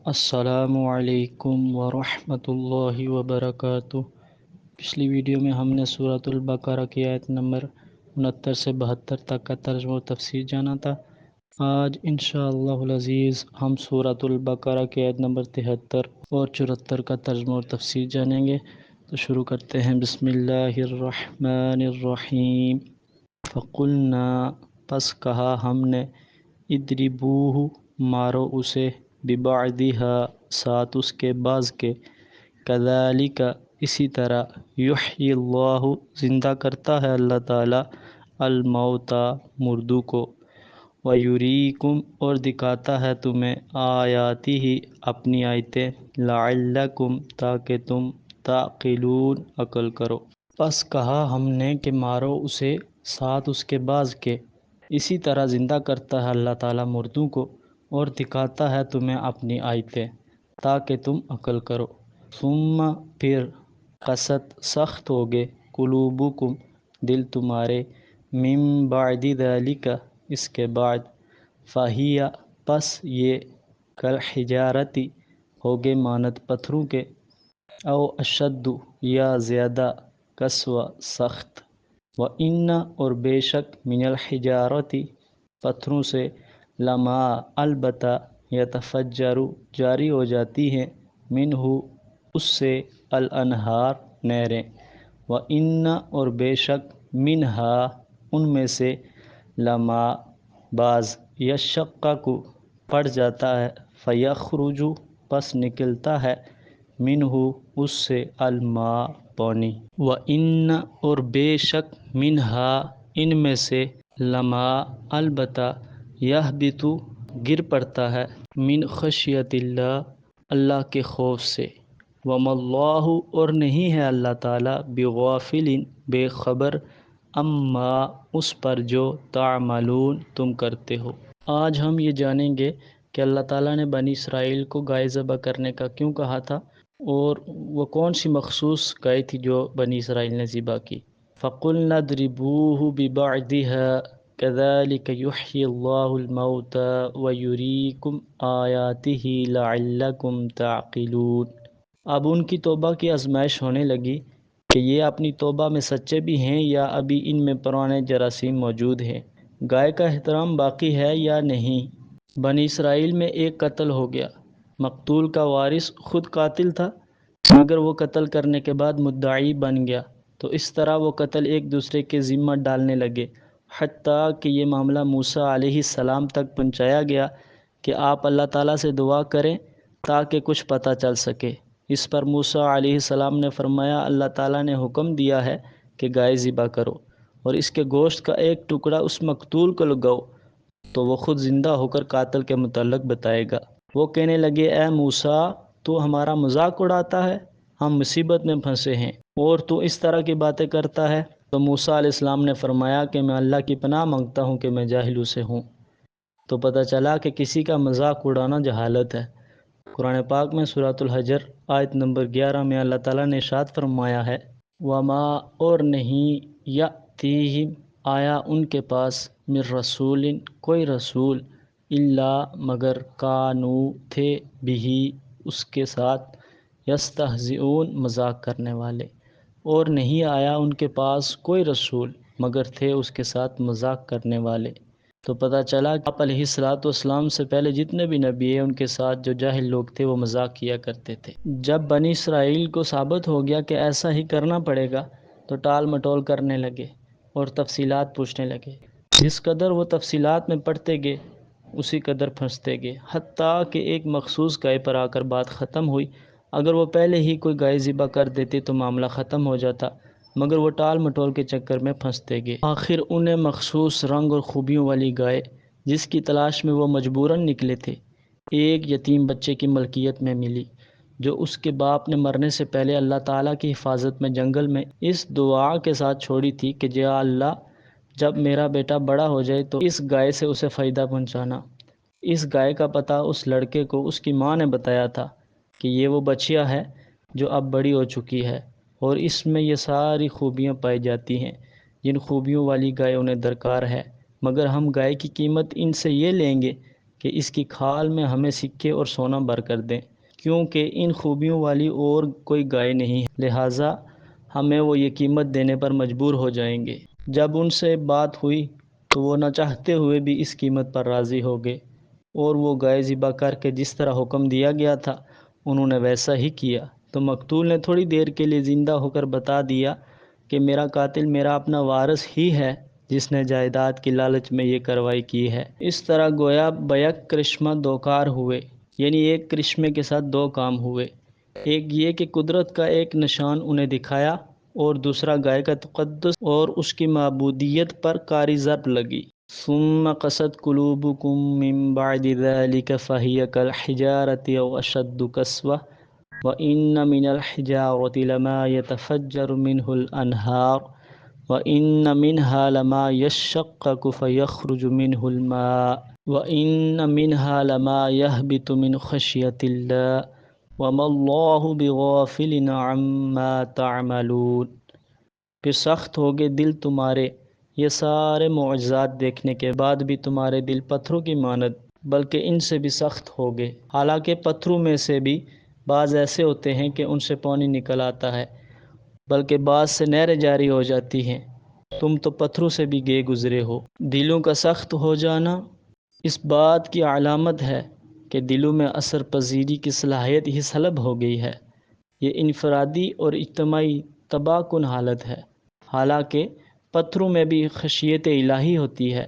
السلام علیکم ورحمۃ اللہ وبرکاتہ۔ پچھلی ویڈیو میں ہم نے سورۃ البقرہ کی آیت نمبر 69 سے 72 تک کا ترجمہ و تفسیر جانا تھا۔ آج انشاءاللہ العزیز ہم سورۃ البقرہ کی آیت نمبر 73 اور 74 کا ترجمہ و تفسیر جانیں گے۔ تو شروع کرتے ہیں۔ بسم اللہ الرحمن الرحیم۔ فقلنا، پس کہا ہم نے، اضربوہ، مارو اسے، ببعضہا، ساتھ اس کے بعض کے، کذالک، اسی طرح، یحیی اللہ، زندہ کرتا ہے اللہ تعالیٰ، الموتیٰ، مردوں کو، ویریکم، اور دکھاتا ہے تمہیں، آیاتہ، اپنی آیتیں، لعلکم، تاکہ تم، تعقلون، عقل کرو۔ پس کہا ہم نے کہ مارو اسے، ساتھ اس کے بعض کے، اسی طرح زندہ کرتا ہے اللہ تعالیٰ مردوں کو، اور دکھاتا ہے تمہیں اپنی آیتیں، تاکہ تم عقل کرو۔ ثم، پھر، قست، سخت ہوگے، قلوبکم، دل تمہارے، من بعد ذلک، اس کے بعد، فہی، پس یہ، کالحجارتی، ہوگے مانند پتھروں کے، او اشد، یا زیادہ، قسوہ، سخت، وَإِنَّ، اور بے شک، من الحجارتی، پتھروں سے، لما، البتہ، یتفجر، جاری ہو جاتی ہیں، منہ، اس سے، الانہار، نہریں، وَإِنَّ، اور بے شک، منہا، ان میں سے، لما، بعض، یشقق، پڑ جاتا ہے، فیخرج، پس نکلتا ہے، منہ، اس سے، الماء، پانی، وَإِنَّ، اور بے شک، منہا، ان میں سے، لما، البتہ، یہبط، گر پڑتا ہے، من خشیت اللہ، اللہ کے خوف سے، وما اللہ، اور نہیں ہے اللہ تعالیٰ، بغافل، بے خبر، اما، اس پر جو، تعملون، تم کرتے ہو۔ آج ہم یہ جانیں گے کہ اللہ تعالیٰ نے بنی اسرائیل کو گائے ذبح کرنے کا کیوں کہا تھا، اور وہ کون سی مخصوص گائے تھی جو بنی اسرائیل نے ذبح کی۔ فَقُلْنَا اضْرِبُوهُ بِبَعْضِهَا كَذَلِكَ يُحْيِي اللَّهُ الْمَوْتَى وَيُرِيكُمْ آيَاتِهِ لَعَلَّكُمْ تَعْقِلُونَ۔ اب ان کی توبہ کی آزمائش ہونے لگی کہ یہ اپنی توبہ میں سچے بھی ہیں یا ابھی ان میں پرانے جراثیم موجود ہیں، گائے کا احترام باقی ہے یا نہیں۔ بنی اسرائیل میں ایک قتل ہو گیا، مقتول کا وارث خود قاتل تھا، مگر وہ قتل کرنے کے بعد مدعی بن گیا، تو اس طرح وہ قتل ایک دوسرے کے ذمہ ڈالنے لگے، حتیٰ کہ یہ معاملہ موسیٰ علیہ السلام تک پہنچایا گیا کہ آپ اللہ تعالیٰ سے دعا کریں تاکہ کچھ پتہ چل سکے۔ اس پر موسیٰ علیہ السلام نے فرمایا، اللہ تعالیٰ نے حکم دیا ہے کہ گائے ذبح کرو، اور اس کے گوشت کا ایک ٹکڑا اس مقتول کو لگاؤ، تو وہ خود زندہ ہو کر قاتل کے متعلق بتائے گا۔ وہ کہنے لگے، اے موسیٰ، تو ہمارا مذاق اڑاتا ہے، ہم مصیبت میں پھنسے ہیں، اور تو اس طرح کی باتیں کرتا ہے۔ تو موسیٰ علیہ السلام نے فرمایا کہ میں اللہ کی پناہ مانگتا ہوں کہ میں جاہلوں سے ہوں۔ تو پتہ چلا کہ کسی کا مذاق اڑانا جہالت ہے۔ قرآن پاک میں سورۃ الحجر آیت نمبر 11 میں اللہ تعالیٰ نے ارشاد فرمایا ہے، وما، اور نہیں، یأتیہم، آیا ان کے پاس، من رسول، کوئی رسول، الا، مگر، کانو، تھے، بہی، اس کے ساتھ، یستہزئون، مذاق کرنے والے، اور نہیں آیا ان کے پاس کوئی رسول مگر تھے اس کے ساتھ مذاق کرنے والے۔ تو پتہ چلا کہ آپ علیہ السلام سے پہلے جتنے بھی نبی ہیں ان کے ساتھ جو جاہل لوگ تھے وہ مذاق کیا کرتے تھے۔ جب بنی اسرائیل کو ثابت ہو گیا کہ ایسا ہی کرنا پڑے گا تو ٹال مٹول کرنے لگے اور تفصیلات پوچھنے لگے۔ جس قدر وہ تفصیلات میں پڑھتے گئے اسی قدر پھنستے گئے، حتیٰ کہ ایک مخصوص گائے پر آ کر بات ختم ہوئی۔ اگر وہ پہلے ہی کوئی گائے ذبح کر دیتے تو معاملہ ختم ہو جاتا، مگر وہ ٹال مٹول کے چکر میں پھنستے گئے۔ آخر انہیں مخصوص رنگ اور خوبیوں والی گائے، جس کی تلاش میں وہ مجبوراً نکلے تھے، ایک یتیم بچے کی ملکیت میں ملی، جو اس کے باپ نے مرنے سے پہلے اللہ تعالیٰ کی حفاظت میں جنگل میں اس دعا کے ساتھ چھوڑی تھی کہ یا اللہ، جب میرا بیٹا بڑا ہو جائے تو اس گائے سے اسے فائدہ پہنچانا۔ اس گائے کا پتہ اس لڑکے کو اس کی ماں نے بتایا تھا کہ یہ وہ بچیا ہے جو اب بڑی ہو چکی ہے، اور اس میں یہ ساری خوبیاں پائی جاتی ہیں جن خوبیوں والی گائے انہیں درکار ہے، مگر ہم گائے کی قیمت ان سے یہ لیں گے کہ اس کی کھال میں ہمیں سکے اور سونا بھر کر دیں، کیونکہ ان خوبیوں والی اور کوئی گائے نہیں ہے، لہٰذا ہمیں وہ یہ قیمت دینے پر مجبور ہو جائیں گے۔ جب ان سے بات ہوئی تو وہ نہ چاہتے ہوئے بھی اس قیمت پر راضی ہو گئے، اور وہ گائے ذبح کر کے جس طرح حکم دیا گیا تھا انہوں نے ویسا ہی کیا۔ تو مقتول نے تھوڑی دیر کے لیے زندہ ہو کر بتا دیا کہ میرا قاتل میرا اپنا وارث ہی ہے جس نے جائیداد کی لالچ میں یہ کارروائی کی ہے۔ اس طرح گویا بیک کرشمہ دو کار ہوئے، یعنی ایک کرشمے کے ساتھ دو کام ہوئے، ایک یہ کہ قدرت کا ایک نشان انہیں دکھایا، اور دوسرا گائے کا تقدس اور اس کی معبودیت پر کاری ضرب لگی۔ ثم قست قلوبکم من بعد ذلك فهي كالحجارة او اشد قسوة وان من الحجارة لما يتفجر منه الانهار وان منها لما يشقق فيخرج منه الماء وان منها لما يهبط من خشية الله وما الله بغافل عما تعملون۔ پھر سخت ہو گئے دل تمہارے یہ سارے معجزات دیکھنے کے بعد بھی تمہارے دل پتھروں کی مانند، بلکہ ان سے بھی سخت ہو گئے، حالانکہ پتھروں میں سے بھی بعض ایسے ہوتے ہیں کہ ان سے پانی نکل آتا ہے، بلکہ بعض سے نہریں جاری ہو جاتی ہیں، تم تو پتھروں سے بھی گئے گزرے ہو۔ دلوں کا سخت ہو جانا اس بات کی علامت ہے کہ دلوں میں اثر پذیری کی صلاحیت ہی سلب ہو گئی ہے۔ یہ انفرادی اور اجتماعی تباہ کن حالت ہے، حالانکہ پتھروں میں بھی خشیت الہی ہوتی ہے،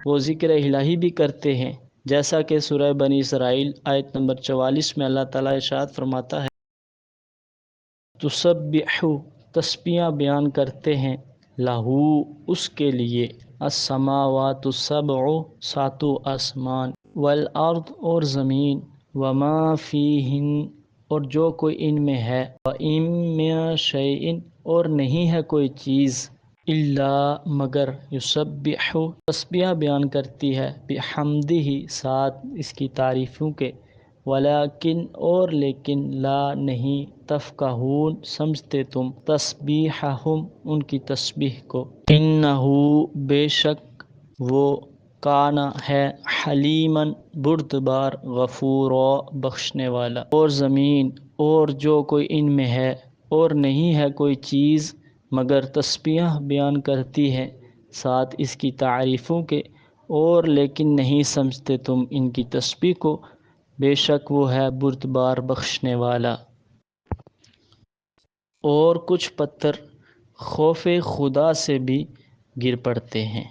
وہ ذکر الہی بھی کرتے ہیں، جیسا کہ سورہ بنی اسرائیل آیت نمبر 44 میں اللہ تعالیٰ ارشاد فرماتا ہے، تسبحو تسبیحاں بیان کرتے ہیں، لہو اس کے لیے، السماوات السبع ساتوں آسمان، والارض اور زمین، وما فیہن اور جو کوئی ان میں ہے، وَإِن مِّن شَيْءٍ اور نہیں ہے کوئی چیز، الا مگر یسبح تسبیح بیان کرتی ہے، بحمدہ ساتھ اس کی تعریفوں کے، ولیکن اور لیکن لا نہیں، تفقہون سمجھتے تم، تسبیحہم ان کی تسبیح کو، انہو بے شک وہ کانا ہے، حلیماً بردبار، غفورا بخشنے والا۔ اور زمین اور جو کوئی ان میں ہے اور نہیں ہے کوئی چیز مگر تسبیح بیان کرتی ہے ساتھ اس کی تعریفوں کے، اور لیکن نہیں سمجھتے تم ان کی تسبیح کو، بے شک وہ ہے بردبار بخشنے والا۔ اور کچھ پتھر خوف خدا سے بھی گر پڑتے ہیں۔